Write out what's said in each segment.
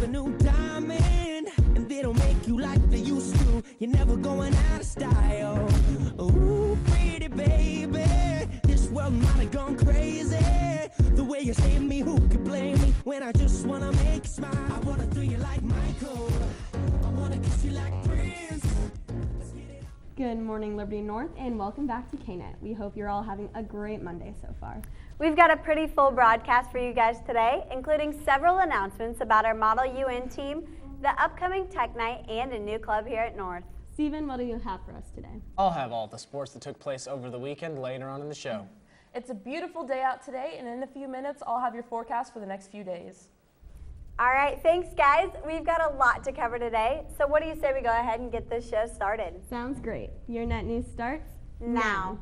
a new diamond, and they don't make you like they used to. You're never going out of style. Ooh, pretty baby, this world might have gone crazy. The way you saved me, who could blame me when I just wanna make you smile? I wanna do you like Michael, I wanna kiss you like Prince. Good morning, Liberty North, and welcome back to KNET. We hope you're all having a great Monday so far. We've got a pretty full broadcast for you guys today, including several announcements about our Model UN team, the upcoming Tech Night, and a new club here at North. Steven, what do you have for us today? I'll have all the sports that took place over the weekend later on in the show. It's a beautiful day out today, and in a few minutes, I'll have your forecast for the next few days. All right, thanks guys. We've got a lot to cover today, so what do you say we go ahead and get this show started? Sounds great. Your Net News starts now.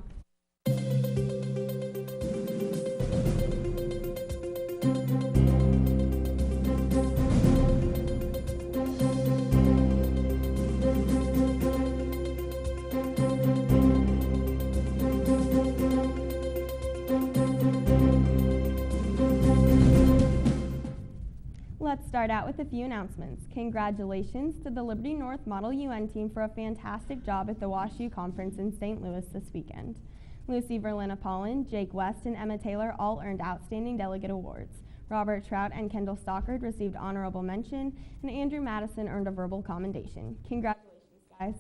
Let's start out with a few announcements. Congratulations to the Liberty North Model UN team for a fantastic job at the WashU Conference in St. Louis this weekend. Lucy Verlina-Paulin, Jake West, and Emma Taylor all earned Outstanding Delegate Awards. Robert Trout and Kendall Stockard received Honorable Mention, and Andrew Madison earned a Verbal Commendation. Congratulations, guys.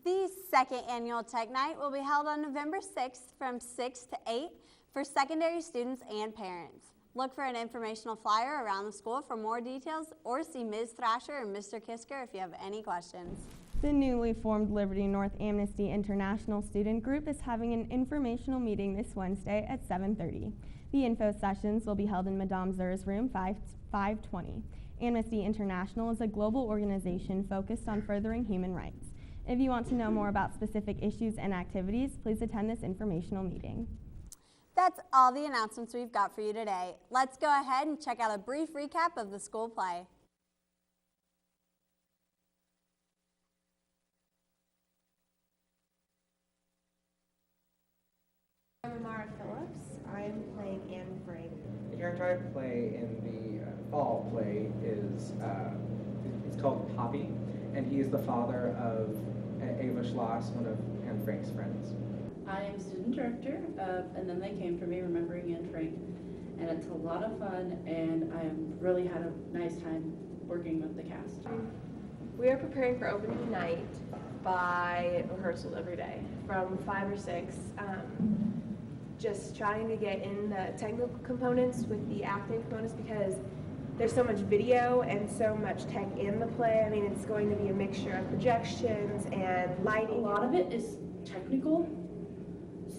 The second annual Tech Night will be held on November 6th from 6 to 8 for secondary students and parents. Look for an informational flyer around the school for more details, or see Ms. Thrasher or Mr. Kisker if you have any questions. The newly formed Liberty North Amnesty International Student Group is having an informational meeting this Wednesday at 7:30. The info sessions will be held in Madame Zer's room 520. Amnesty International is a global organization focused on furthering human rights. If you want to know more about specific issues and activities, please attend this informational meeting. That's all the announcements we've got for you today. Let's go ahead and check out a brief recap of the school play. I'm Amara Phillips. I'm playing Anne Frank. The character I play in the fall play is it's called Poppy, and he is the father of Ava Schloss, one of Anne Frank's friends. I am student director of And Then They Came For Me, Remembering Anne Frank, and it's a lot of fun, and I really had a nice time working with the cast. We are preparing for opening night by rehearsals every day from 5 or 6. Just trying to get in the technical components with the acting components because there's so much video and so much tech in the play. I mean, it's going to be a mixture of projections and lighting. A lot of it is technical.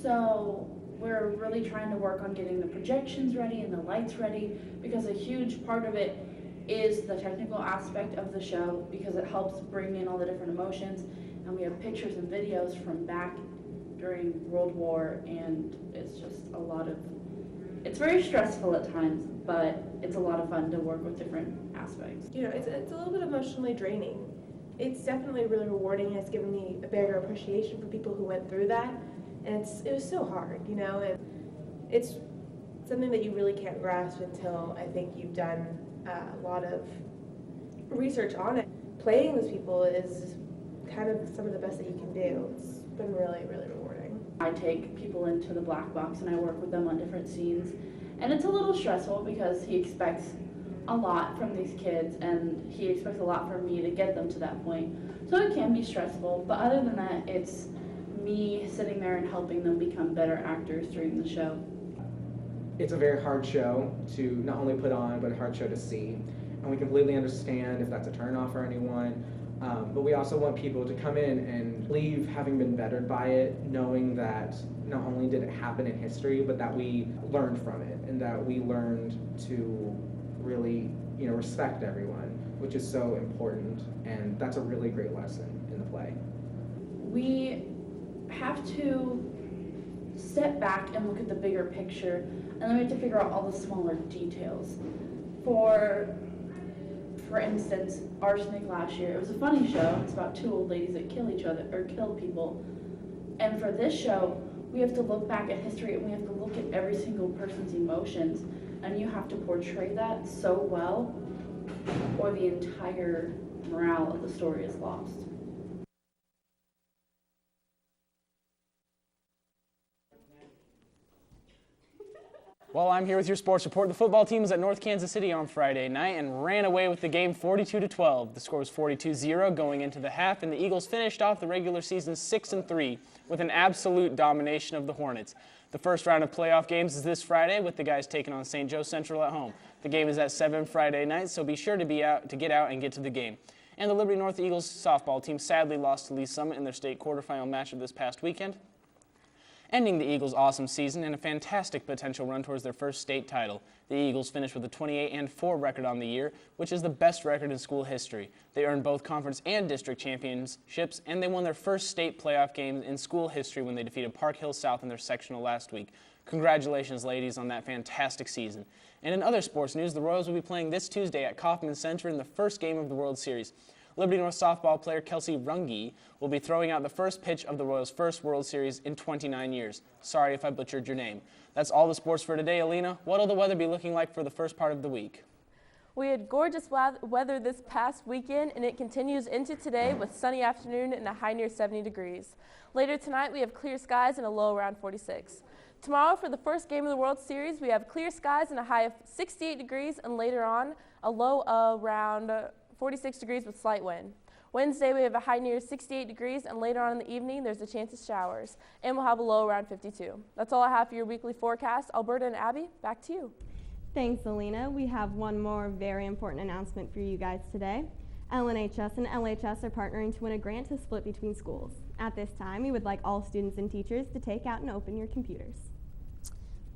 So we're really trying to work on getting the projections ready and the lights ready, because a huge part of it is the technical aspect of the show, because it helps bring in all the different emotions. And we have pictures and videos from back during World War, and it's just a lot of, it's very stressful at times, but it's a lot of fun to work with different aspects. You know, it's a little bit emotionally draining. It's definitely really rewarding, and it's given me a bigger appreciation for people who went through that. And it was so hard, you know, and it's something that you really can't grasp until I think you've done a lot of research on it. Playing those people is kind of some of the best that you can do. It's been really, really rewarding. I take people into the black box and I work with them on different scenes, and it's a little stressful because he expects a lot from these kids, and he expects a lot from me to get them to that point. So it can be stressful, but other than that, it's me sitting there and helping them become better actors during the show. It's a very hard show to not only put on, but a hard show to see. And we completely understand if that's a turnoff for anyone. But we also want people to come in and leave having been bettered by it, knowing that not only did it happen in history, but that we learned from it, and that we learned to really, respect everyone, which is so important. And that's a really great lesson in the play. We have to step back and look at the bigger picture, and then we have to figure out all the smaller details. For instance, Arsenic last year, it was a funny show. It's about 2 old ladies that kill each other or kill people. And for this show, we have to look back at history, and we have to look at every single person's emotions, and you have to portray that so well or the entire morale of the story is lost. Well, I'm here with your sports report. The football team was at North Kansas City on Friday night and ran away with the game 42-12. The score was 42-0 going into the half, and the Eagles finished off the regular season 6-3 with an absolute domination of the Hornets. The first round of playoff games is this Friday, with the guys taking on St. Joe Central at home. The game is at 7 Friday night, so be sure to get out and get to the game. And the Liberty North Eagles softball team sadly lost to Lee Summit in their state quarterfinal matchup this past weekend, ending the Eagles' awesome season and a fantastic potential run towards their first state title. The Eagles finished with a 28-4 record on the year, which is the best record in school history. They earned both conference and district championships, and they won their first state playoff game in school history when they defeated Park Hill South in their sectional last week. Congratulations, ladies, on that fantastic season. And in other sports news, the Royals will be playing this Tuesday at Kauffman Center in the first game of the World Series. Liberty North softball player Kelsey Runge will be throwing out the first pitch of the Royals' first World Series in 29 years. Sorry if I butchered your name. That's all the sports for today, Alina. What will the weather be looking like for the first part of the week? We had gorgeous weather this past weekend, and it continues into today with sunny afternoon and a high near 70 degrees. Later tonight, we have clear skies and a low around 46. Tomorrow, for the first game of the World Series, we have clear skies and a high of 68 degrees, and later on, a low around 46 degrees with slight wind. Wednesday, we have a high near 68 degrees, and later on in the evening, there's a chance of showers, and we'll have a low around 52. That's all I have for your weekly forecast. Alberta and Abby, back to you. Thanks, Alina. We have one more very important announcement for you guys today. LNHS and LHS are partnering to win a grant to split between schools. At this time, we would like all students and teachers to take out and open your computers.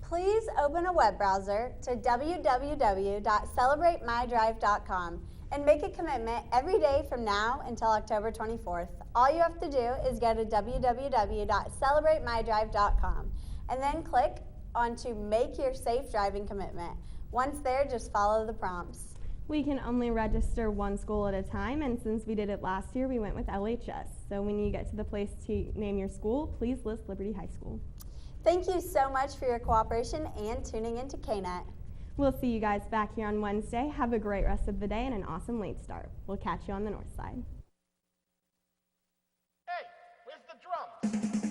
Please open a web browser to www.celebratemydrive.com and make a commitment every day from now until October 24th. All you have to do is go to www.celebratemydrive.com and then click on to make your safe driving commitment. Once there, just follow the prompts. We can only register one school at a time, and since we did it last year, we went with LHS. So when you get to the place to name your school, please list Liberty High School. Thank you so much for your cooperation and tuning into KNET. We'll see you guys back here on Wednesday. Have a great rest of the day and an awesome late start. We'll catch you on the north side. Hey, where's the drums?